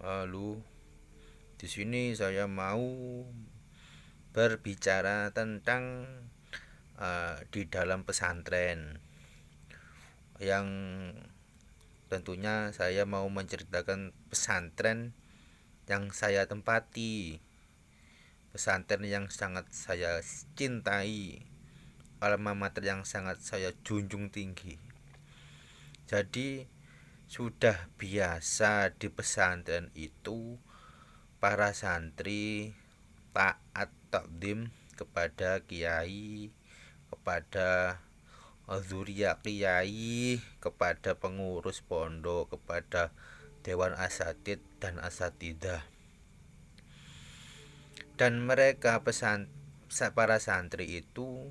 Lalu di sini saya mau berbicara tentang di dalam pesantren yang tentunya saya mau menceritakan pesantren yang saya tempati, pesantren yang sangat saya cintai, alma mater yang sangat saya junjung tinggi. Jadi sudah biasa di pesantren itu para santri taat takdim kepada kiai, kepada zuria kiai, kepada pengurus pondok, kepada dewan asatid dan asatidah. Dan mereka para santri itu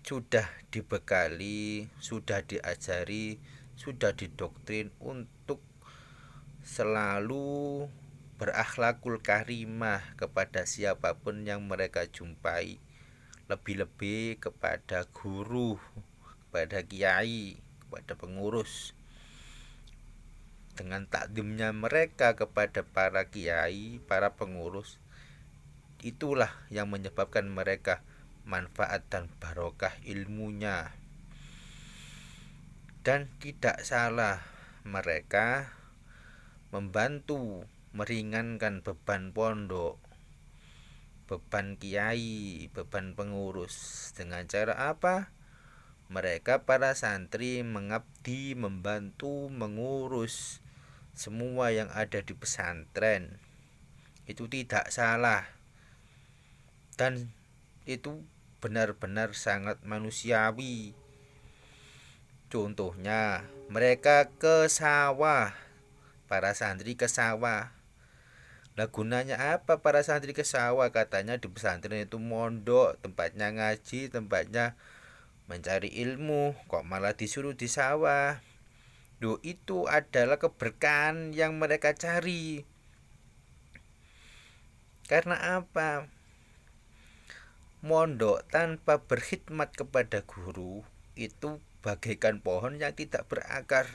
sudah dibekali, sudah diajari, sudah didoktrin untuk selalu berakhlakul karimah kepada siapapun yang mereka jumpai, lebih-lebih kepada guru, kepada kiai, kepada pengurus. Dengan takdimnya mereka kepada para kiai, para pengurus, itulah yang menyebabkan mereka manfaat dan barokah ilmunya. Dan tidak salah mereka membantu meringankan beban pondok, beban kiai, beban pengurus. Dengan cara apa? Mereka para santri mengabdi, membantu, mengurus semua yang ada di pesantren. Itu tidak salah. Dan itu benar-benar sangat manusiawi. Contohnya, mereka ke sawah, para santri ke sawah. Lah gunanya apa para santri ke sawah? Katanya di pesantren itu mondok, tempatnya ngaji, tempatnya mencari ilmu, kok malah disuruh di sawah. Loh, itu adalah keberkahan yang mereka cari. Karena apa? Mondok tanpa berkhidmat kepada guru itu bagaikan pohon yang tidak berakar.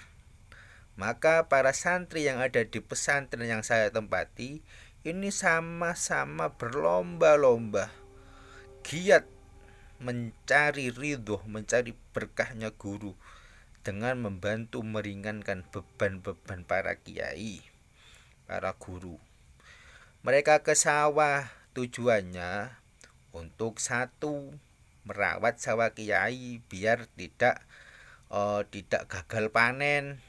Maka para santri yang ada di pesantren yang saya tempati ini sama-sama berlomba-lomba giat mencari ridho, mencari berkahnya guru dengan membantu meringankan beban-beban para kiai, para guru. Mereka ke sawah tujuannya untuk satu, merawat sawah kiai biar tidak gagal panen.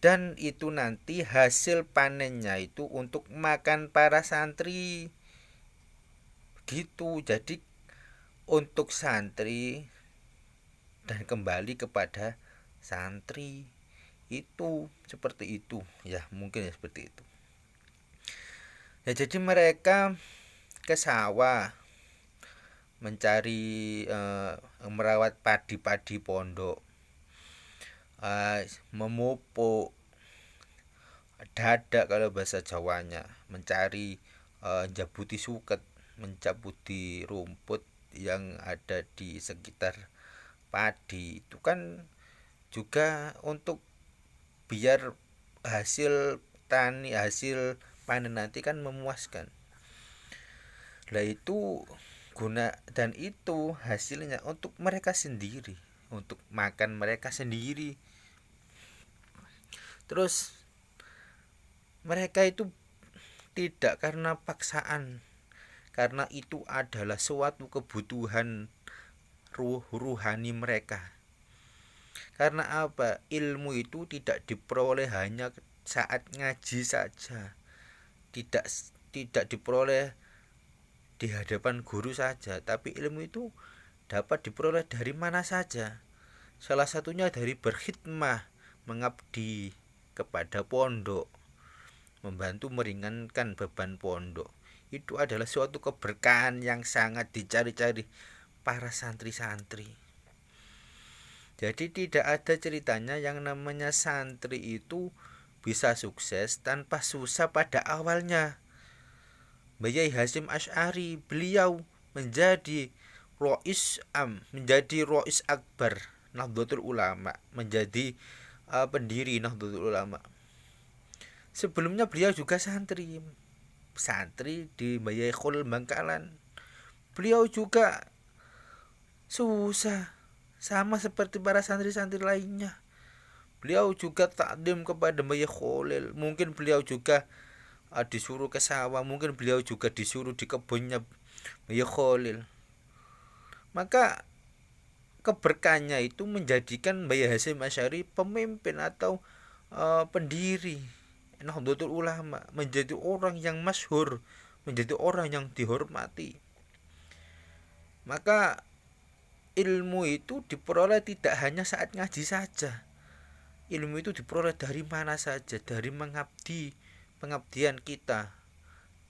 Dan itu nanti hasil panennya itu untuk makan para santri. Gitu. Jadi untuk santri dan kembali kepada santri. Itu seperti itu. Ya, mungkin ya seperti itu. Ya, jadi mereka ke sawah mencari merawat padi-padi pondok, memupuk dada kalau bahasa Jawanya, mencari jabuti suket, mencabuti rumput yang ada di sekitar padi. Itu kan juga untuk biar hasil panen nanti kan memuaskan. Lah itu dan itu hasilnya untuk mereka sendiri, untuk makan mereka sendiri. Terus mereka itu tidak karena paksaan, karena itu adalah suatu kebutuhan ruhani mereka. Karena apa? Ilmu itu tidak diperoleh hanya saat ngaji saja, tidak tidak diperoleh di hadapan guru saja, tapi ilmu itu dapat diperoleh dari mana saja. Salah satunya dari berkhidmah, mengabdi kepada pondok, membantu meringankan beban pondok. Itu adalah suatu keberkahan yang sangat dicari-cari para santri-santri. Jadi tidak ada ceritanya yang namanya santri itu bisa sukses tanpa susah pada awalnya. Kiai Hasyim Asy'ari, beliau menjadi menjadi rois akbar Nahdlatul Ulama, menjadi pendiri Nahdlatul Ulama. Sebelumnya beliau juga santri di Bayakhul Bangkalan. Beliau juga susah sama seperti para santri-santri lainnya. Beliau juga takdim kepada Mbah Khalil. Mungkin beliau juga disuruh ke sawah, mungkin beliau juga disuruh di kebunnya Mbah Khalil. Maka keberkahannya itu menjadikan Mbah Hasyim Asy'ari pemimpin atau pendiri Nahdlatul Ulama, menjadi orang yang masyhur, menjadi orang yang dihormati. Maka ilmu itu diperoleh tidak hanya saat ngaji saja. Ilmu itu diperoleh dari mana saja, dari pengabdian kita,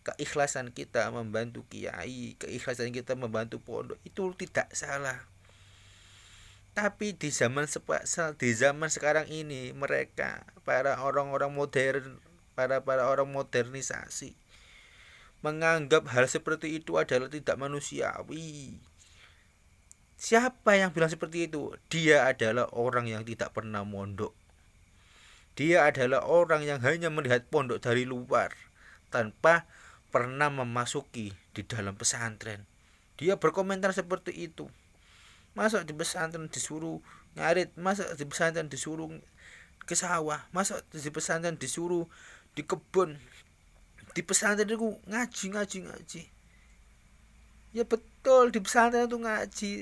keikhlasan kita membantu kiai, keikhlasan kita membantu pondok, itu tidak salah. Tapi di zaman sekarang ini, mereka para orang-orang modern, para orang modernisasi menganggap hal seperti itu adalah tidak manusiawi. Siapa yang bilang seperti itu? Dia adalah orang yang tidak pernah mondok. Dia adalah orang yang hanya melihat pondok dari luar tanpa pernah memasuki di dalam pesantren. Dia berkomentar seperti itu. Masuk di pesantren disuruh ngarit, masuk di pesantren disuruh ke sawah, masuk di pesantren disuruh di kebun. Di pesantren itu ngaji. Ya betul, di pesantren itu ngaji.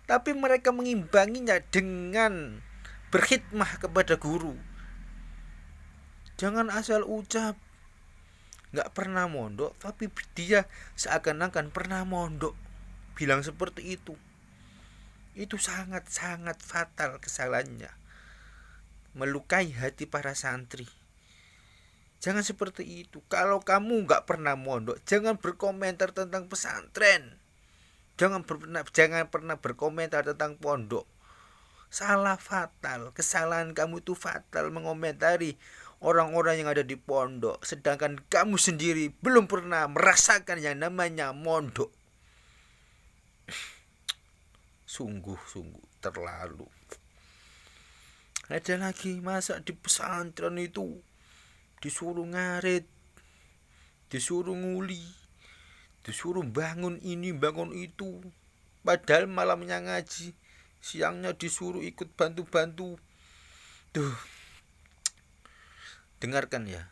Tapi mereka mengimbanginya dengan berkhidmah kepada guru. Jangan asal ucap nggak pernah mondok, tapi dia seakan-akan pernah mondok. Bilang seperti itu sangat-sangat fatal kesalahannya, melukai hati para santri. Jangan seperti itu. Kalau kamu nggak pernah mondok, jangan berkomentar tentang pesantren. Jangan pernah berkomentar tentang pondok. Salah fatal. Kesalahan kamu itu fatal mengomentari orang-orang yang ada di pondok, sedangkan kamu sendiri belum pernah merasakan yang namanya mondok. Sungguh terlalu. Ada lagi, masa di pesantren itu disuruh ngarit, disuruh nguli, disuruh bangun ini bangun itu, padahal malamnya ngaji, siangnya disuruh ikut bantu-bantu. Duh, dengarkan ya,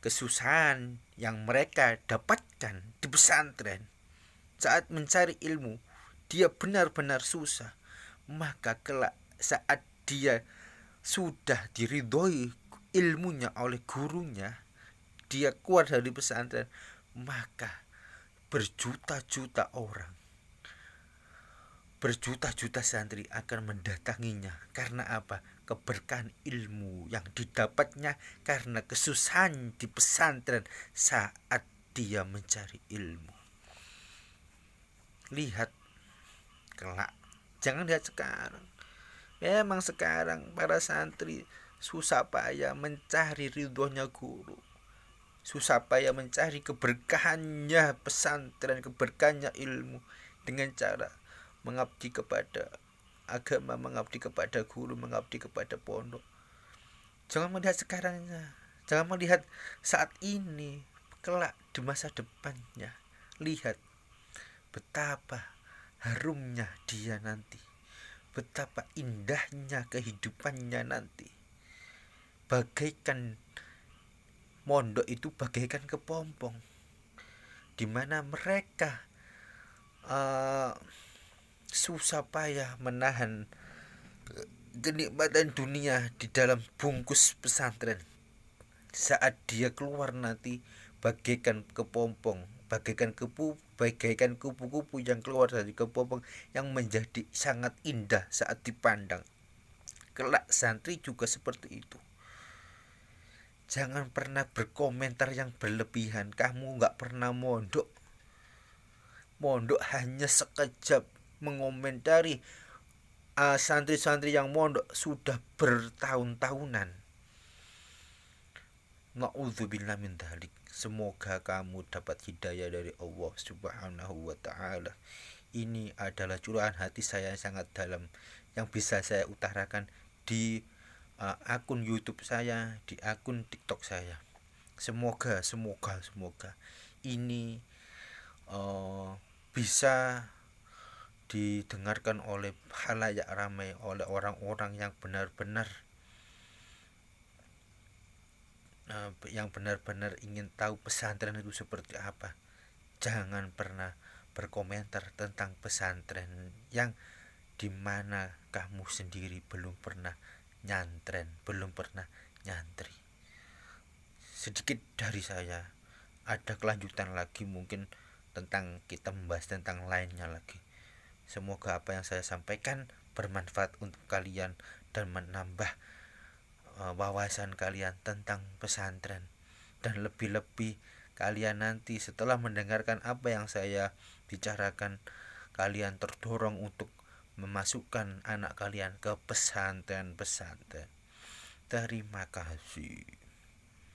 kesusahan yang mereka dapatkan di pesantren saat mencari ilmu, dia benar-benar susah. Maka kelak saat dia sudah diridhoi ilmunya oleh gurunya, dia keluar dari pesantren, maka berjuta-juta orang, berjuta-juta santri akan mendatanginya. Karena apa? Keberkahan ilmu yang didapatnya karena kesusahan di pesantren saat dia mencari ilmu. Lihat kelak, jangan lihat sekarang. Memang sekarang para santri susah payah mencari ridhonya guru, susah payah mencari keberkahannya pesantren, keberkahannya ilmu dengan cara mengabdi kepada agama, mengabdi kepada guru, mengabdi kepada pondok. Jangan melihat sekarangnya, jangan melihat saat ini, kelak di masa depannya. Lihat betapa harumnya dia nanti, betapa indahnya kehidupannya nanti. Bagaikan mondok itu bagaikan kepompong, di mana mereka susah payah menahan kenikmatan dunia di dalam bungkus pesantren. Saat dia keluar nanti bagaikan kepompong, bagaikan kupu-kupu yang keluar dari kepompong yang menjadi sangat indah saat dipandang. Kelak santri juga seperti itu. Jangan pernah berkomentar yang berlebihan. Kamu gak pernah mondok. Mondok hanya sekejap. Mengomentari santri-santri yang mondok sudah bertahun-tahunan. Na'udzubillah min dzalik. Semoga kamu dapat hidayah dari Allah Subhanahu wa ta'ala. Ini adalah curahan hati saya yang sangat dalam, yang bisa saya utarakan di akun YouTube saya, di akun TikTok saya. Semoga ini uh, bisa didengarkan oleh halayak ramai, oleh orang-orang yang benar-benar ingin tahu pesantren itu seperti apa. Jangan pernah berkomentar tentang pesantren yang dimana kamu sendiri belum pernah nyantri. Sedikit dari saya, ada kelanjutan lagi mungkin tentang kita membahas tentang lainnya lagi. Semoga apa yang saya sampaikan bermanfaat untuk kalian dan menambah wawasan kalian tentang pesantren. Dan lebih-lebih kalian nanti setelah mendengarkan apa yang saya bicarakan, kalian terdorong untuk memasukkan anak kalian ke pesantren-pesantren. Terima kasih.